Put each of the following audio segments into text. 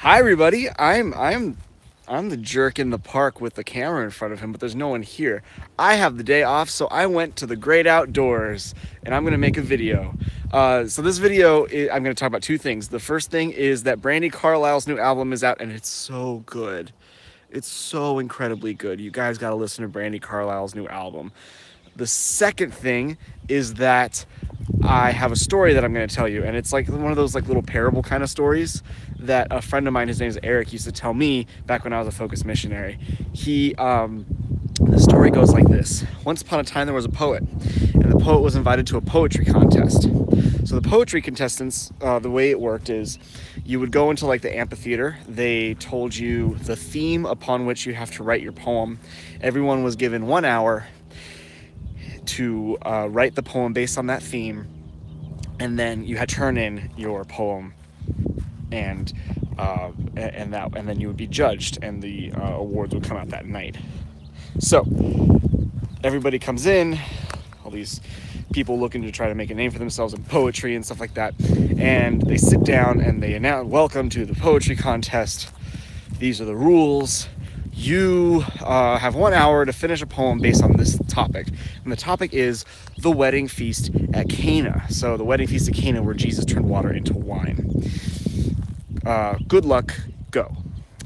Hi everybody. I'm the jerk in the park with the camera in front of him, but there's no one here. I have the day off, so I went to the great outdoors, and I'm gonna make a video. So this video, I'm gonna talk about two things. The first thing is that Brandi Carlile's new album is out, and it's so good. It's so incredibly good. You guys gotta listen to Brandi Carlile's new album. The second thing is that I have a story that I'm going to tell you, and it's like one of those like little parable kind of stories that a friend of mine, his name is Eric, used to tell me back when I was a Focus missionary. The story goes like this. Once upon a time there was a poet, and the poet was invited to a poetry contest. So the poetry contestants, the way it worked is you would go into like the amphitheater. They told you the theme upon which you have to write your poem. Everyone was given 1 hour to write the poem based on that theme, and then you had to turn in your poem, and then you would be judged, and the awards would come out that night. So everybody comes in, all these people looking to try to make a name for themselves in poetry and stuff like that, and they sit down and they announce, "Welcome to the poetry contest. These are the rules. You have 1 hour to finish a poem based on this topic." And the topic is the wedding feast at Cana. So the wedding feast at Cana, where Jesus turned water into wine. Good luck, go.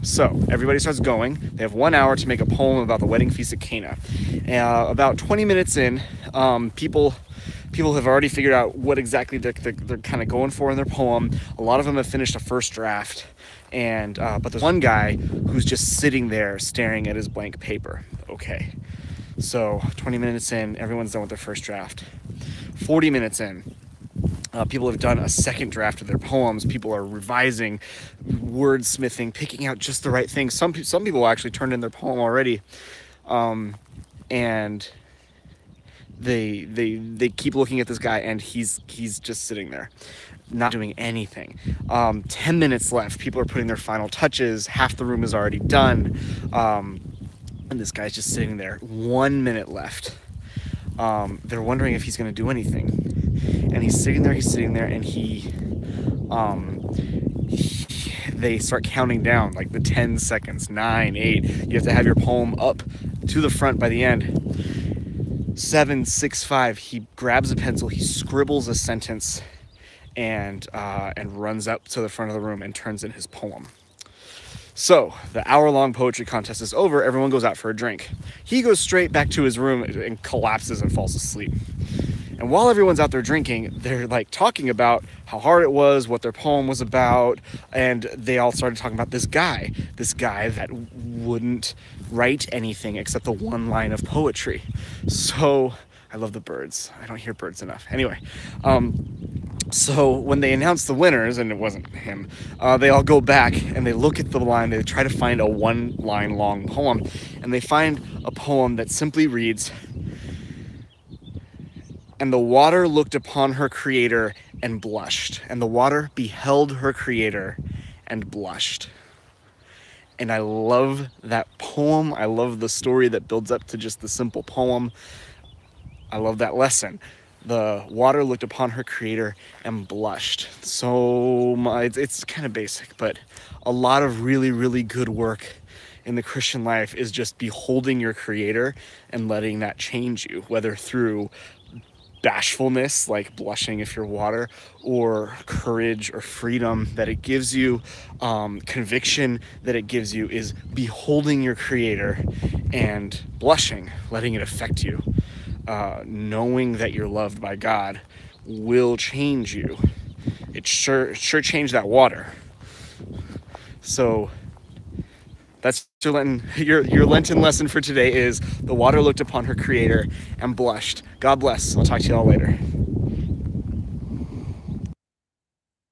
So everybody starts going. They have 1 hour to make a poem about the wedding feast at Cana. About 20 minutes in, people have already figured out what exactly they're kind of going for in their poem. A lot of them have finished a first draft. But there's one guy who's just sitting there staring at his blank paper. Okay, so 20 minutes in, everyone's done with their first draft. 40 minutes in, people have done a second draft of their poems. People are revising, wordsmithing, picking out just the right things. Some people actually turned in their poem already, and they keep looking at this guy, and he's just sitting there, not doing anything. 10 minutes left. People are putting their final touches. Half the room is already done, and this guy's just sitting there. 1 minute left. They're wondering if he's going to do anything, and he's sitting there, and they start counting down, like the 10 seconds. 9, 8. You have to have your poem up to the front by the end. 7, 6, 5. He grabs a pencil. He scribbles a sentence, and runs up to the front of the room and turns in his poem. So the hour-long poetry contest is over. Everyone goes out for a drink. He goes straight back to his room and collapses and falls asleep. And while everyone's out there drinking, they're like talking about how hard it was, what their poem was about, and they all started talking about this guy that wouldn't write anything except the one line of poetry. So I love the birds. I don't hear birds enough. Anyway, so when they announced the winners, and it wasn't him, they all go back and they look at the line. They try to find a 1 line long poem, and they find a poem that simply reads, "And the water looked upon her creator and blushed, and the water beheld her creator and blushed." And I love that poem. I love the story that builds up to just the simple poem. I love that lesson. The water looked upon her creator and blushed. So it's kind of basic, but a lot of really, really good work in the Christian life is just beholding your creator and letting that change you, whether through bashfulness, like blushing if you're water, or courage or freedom that it gives you, conviction that it gives you, is beholding your creator and blushing, letting it affect you. Knowing that you're loved by God will change you. It sure changed that water. So that's your Lenten lesson for today is the water looked upon her creator and blushed. God bless. I'll talk to you all later.